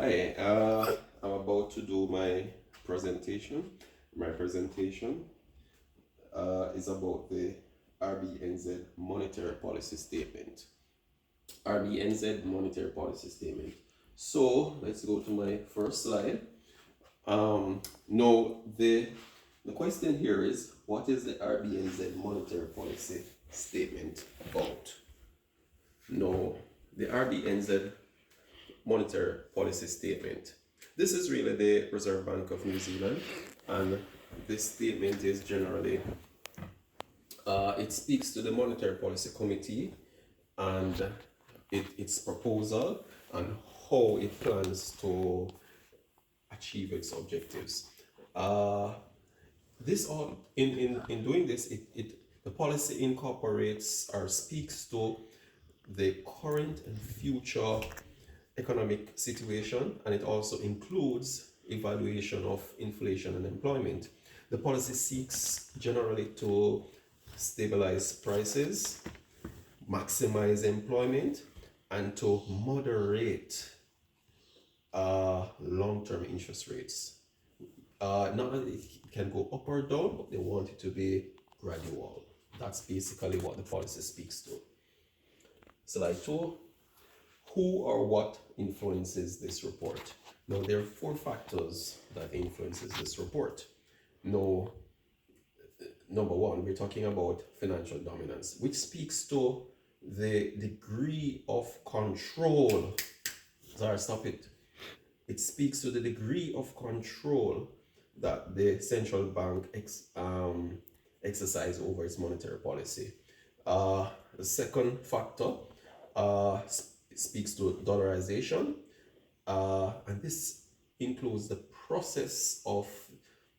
Hi, I'm about to do my presentation. My presentation is about the RBNZ monetary policy statement. RBNZ monetary policy statement. So let's go to my first slide. No, the question here is, what is the RBNZ monetary policy statement about? No, the RBNZ monetary policy statement. This is really the Reserve Bank of New Zealand, and this statement is generally, it speaks to the Monetary Policy Committee and its proposal and how it plans to achieve its objectives. This all in doing this, the policy incorporates or speaks to the current and future economic situation, and it also includes evaluation of inflation and employment. The policy seeks generally to stabilize prices, maximize employment, and to moderate long-term interest rates. Not that it can go up or down, but they want it to be gradual. That's basically what the policy speaks to. Slide 2. Who or what influences this report? Now, there are 4 factors that influences this report. No, number 1, we're talking about financial dominance, which speaks to the degree of control. Sorry, stop it. It speaks to the degree of control that the central bank exercise over its monetary policy. The second factor speaks to dollarization, and this includes the process of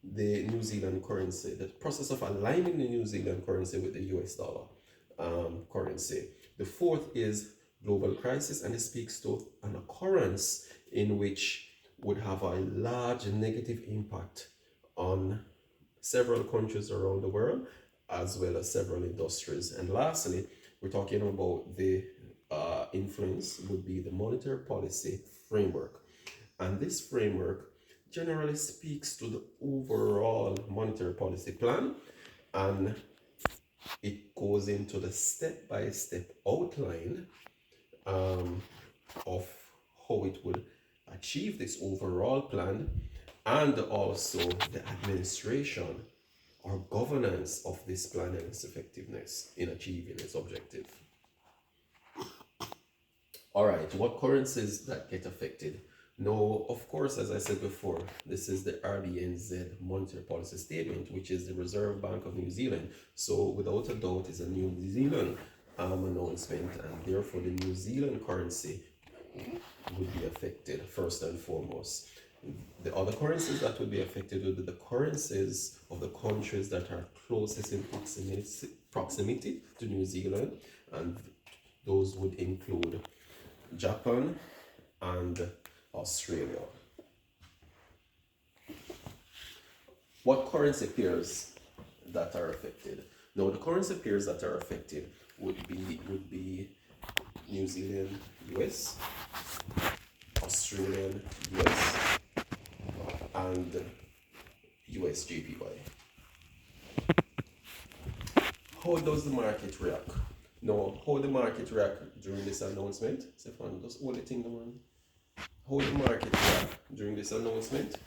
the New Zealand currency, the process of aligning the New Zealand currency with the US dollar currency. The fourth is global crisis, and it speaks to an occurrence in which would have a large negative impact on several countries around the world, as well as several industries. And lastly, we're talking about the influence would be the monetary policy framework. And this framework generally speaks to the overall monetary policy plan, and it goes into the step-by-step outline of how it would achieve this overall plan, and also the administration or governance of this plan and its effectiveness in achieving its objective. All right, what currencies that get affected? No, of course, as I said before, this is the RBNZ monetary policy statement, which is the Reserve Bank of New Zealand. So without a doubt, it's a New Zealand announcement, and therefore the New Zealand currency would be affected first and foremost. The other currencies that would be affected would be the currencies of the countries that are closest in proximity to New Zealand, and those would include Japan and Australia. What currency pairs that are affected? Now, the currency pairs that are affected would be New Zealand US, Australian US, and US JPY. How does the market react? Now, how the market react during this announcement? Stefan, just hold the thing, man. How the market react during this announcement?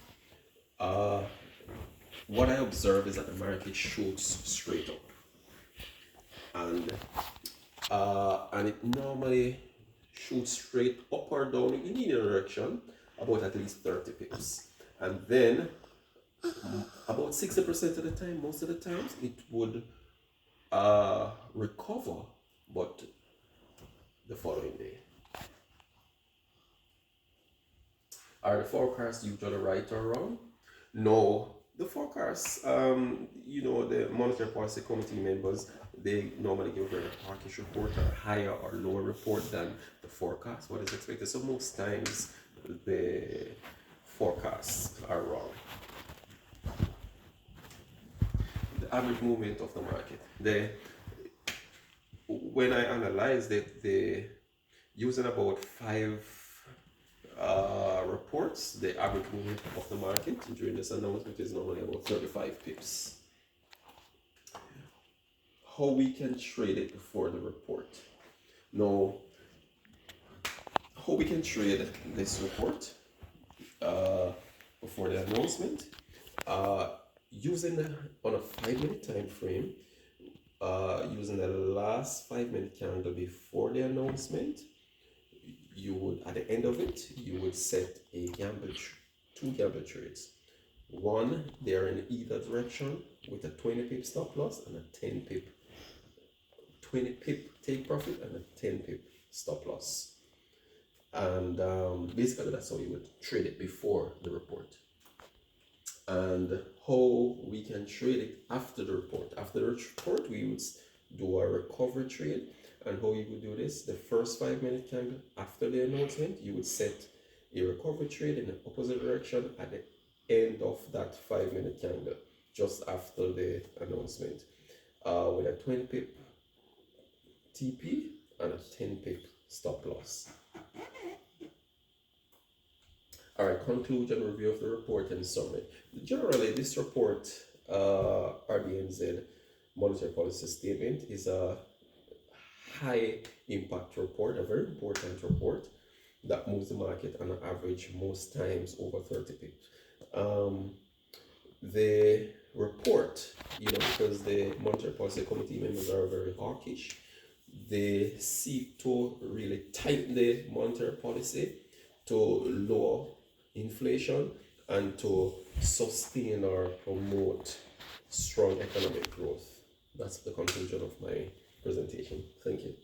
What I observe is that the market shoots straight up, and it normally shoots straight up or down in either direction about at least 30 pips, and then about 60% of the time, most of the times, it would recover, but the following day. Are the forecasts usually right or wrong? No. The forecasts, the Monetary Policy Committee members, they normally give a very hawkish report, or higher or lower report than the forecast, what is expected. So most times the forecasts are wrong. The average movement of the market. When I analyzed it, they using about 5 reports, the average movement of the market during this announcement is normally about 35 pips. How we can trade it before the report. Now, how we can trade this report before the announcement, using on a 5-minute time frame, using the last 5-minute candle before the announcement, you would, at the end of it, you would set a two gamble trades. One, they are in either direction with a 20 pip stop loss and a 20 pip take profit and a 10 pip stop loss. And basically that's how you would trade it before the report. And how we can trade it after the report. After the report, we would do a recovery trade. And how you would do this, the first 5-minute candle after the announcement, you would set a recovery trade in the opposite direction at the end of that 5-minute candle, just after the announcement, with a 20 pip TP and a 10 pip stop loss. Alright, conclusion, review of the report and summary. Generally, this report, RBNZ Monetary Policy Statement, is a high impact report, a very important report that moves the market on an average most times over 30 pips. The report, because the Monetary Policy Committee members are very hawkish, they seek to really tighten the monetary policy to lower inflation and to sustain or promote strong economic growth. That's the conclusion of my presentation. Thank you.